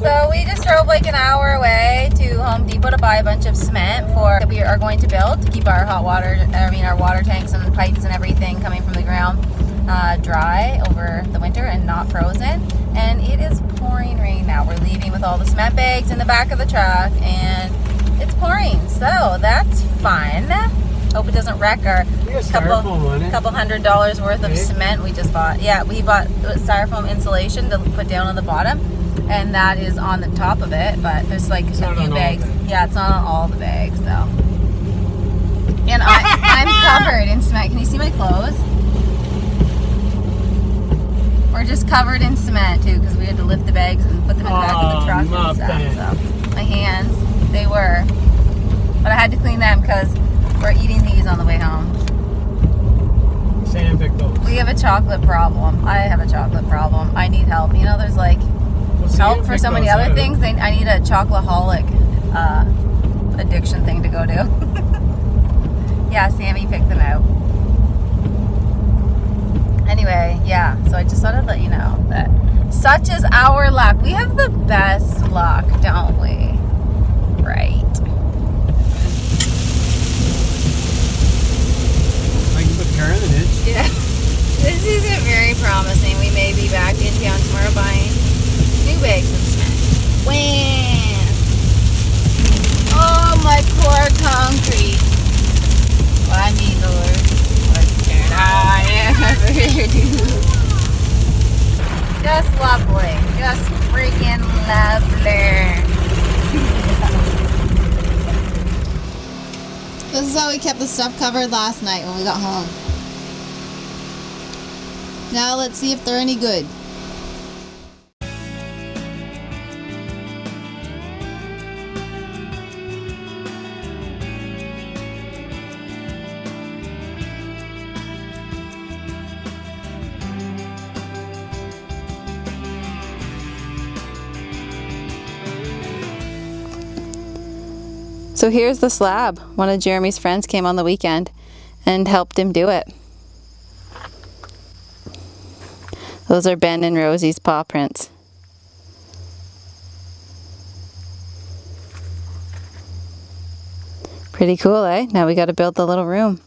So we just drove like an hour away to Home Depot to buy a bunch of cement that we are going to build to keep our hot water, our water tanks and pipes and everything coming from the ground dry over the winter and not frozen. And it is pouring rain now. We're leaving with all the cement bags in the back of the truck and it's pouring. So that's fun. Hope it doesn't wreck our couple $100 worth of cement we just bought. Yeah, we bought styrofoam insulation to put down on the bottom, and that is on the top of it, but there's like a few bags. Yeah, it's not on all the bags though. And I'm covered in cement. Can you see my clothes? We're just covered in cement too because we had to lift the bags and put them in the back of the truck and stuff. So my hands, they were, but I had to clean them because we're eating these on the way home. Sam picked those. We have a chocolate problem. I have a chocolate problem. I need help. You know, there's like help for so many other things. I need a chocoholic addiction thing to go to. Yeah, Sammy picked them out. Anyway, yeah, so I just thought I'd let you know that such is our luck. We have the best luck, don't we? Right. In the ditch. Yeah, this isn't very promising. We may be back in town tomorrow buying new bags of cement. Wham! Oh, my poor concrete. Well, I mean, Lord, what can I ever do? Just lovely. Just freaking lovely. This is how we kept the stuff covered last night when we got home. Now let's see if they're any good. So here's the slab. One of Jeremy's friends came on the weekend and helped him do it. Those are Ben and Rosie's paw prints. Pretty cool, eh? Now we got to build the little room.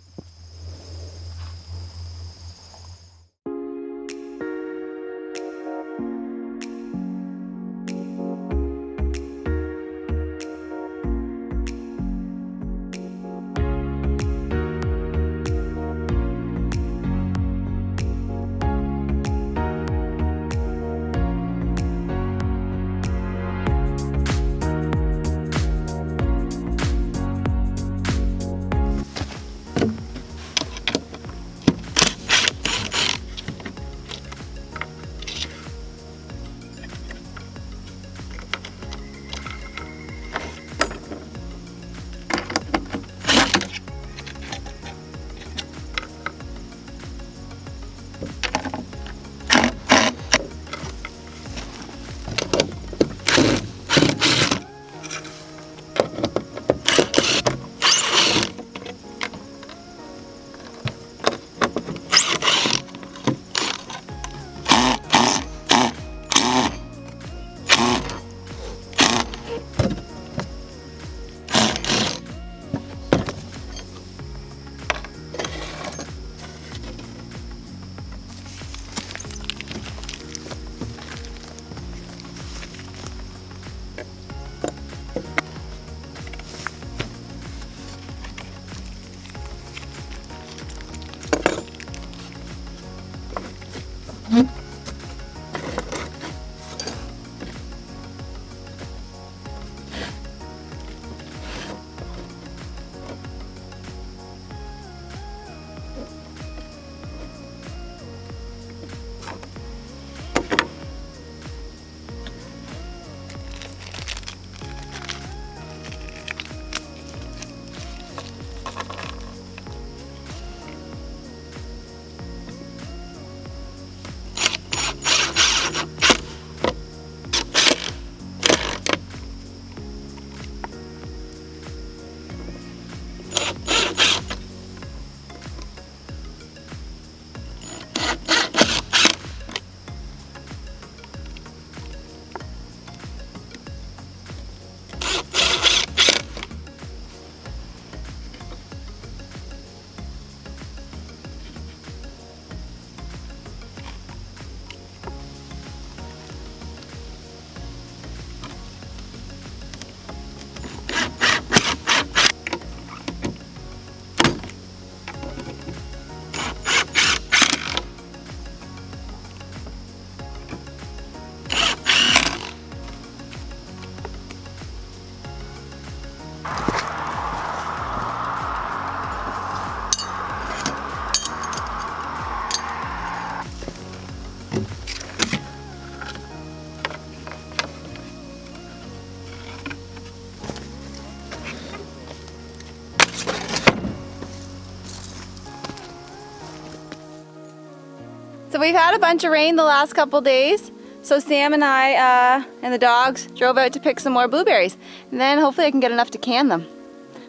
we've had a bunch of rain the last couple days. So Sam and I and the dogs drove out to pick some more blueberries. And then hopefully I can get enough to can them.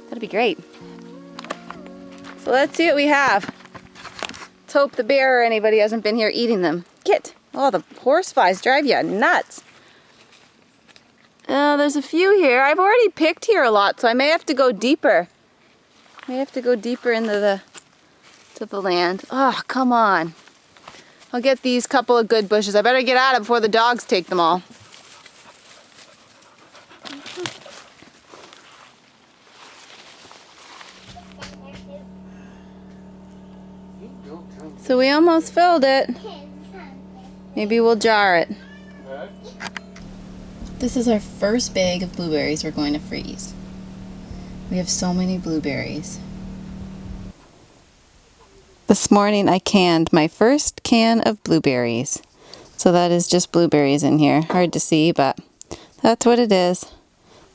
That'd be great. So let's see what we have. Let's hope the bear or anybody hasn't been here eating them. Get. Oh, the horse flies drive you nuts. There's a few here. I've already picked here a lot, so I may have to go deeper. May have to go deeper into the land. Oh, come on. I'll get these couple of good bushes. I better get at it before the dogs take them all. So we almost filled it. Maybe we'll jar it. This is our first bag of blueberries we're going to freeze. We have so many blueberries. This morning I canned my first can of blueberries. So that is just blueberries in here. Hard to see, but that's what it is.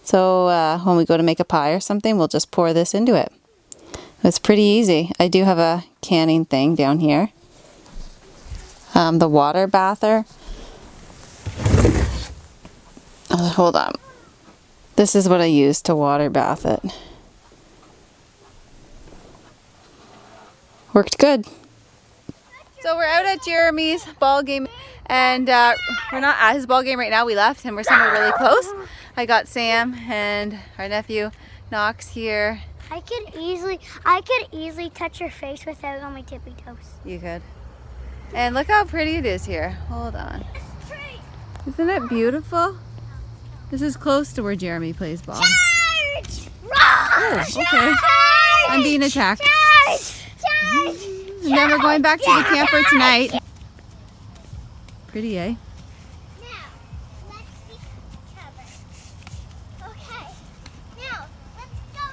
So when we go to make a pie or something, we'll just pour this into it. It's pretty easy. I do have a canning thing down here. The water bather. Hold on. This is what I use to water bath it. Worked good. So we're out at Jeremy's ball game, and we're not at his ball game right now. We left and we're somewhere really close. I got Sam and our nephew Knox here. I could easily touch your face without on my tippy toes. You could. And look how pretty it is here. Hold on. Isn't it beautiful? This is close to where Jeremy plays ball. Charge! Oh, okay. I'm being attacked. Charge! And then we're going back to the camper tonight. Pretty, eh? Now, let's see cover. Okay. Now, let's go.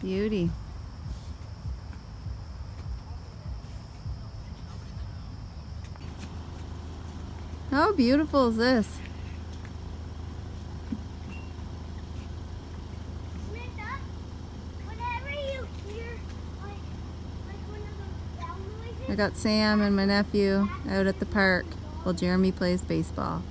Beauty. How beautiful is this? Samantha, whenever you hear like one of those sound noises, I got Sam and my nephew out at the park while Jeremy plays baseball.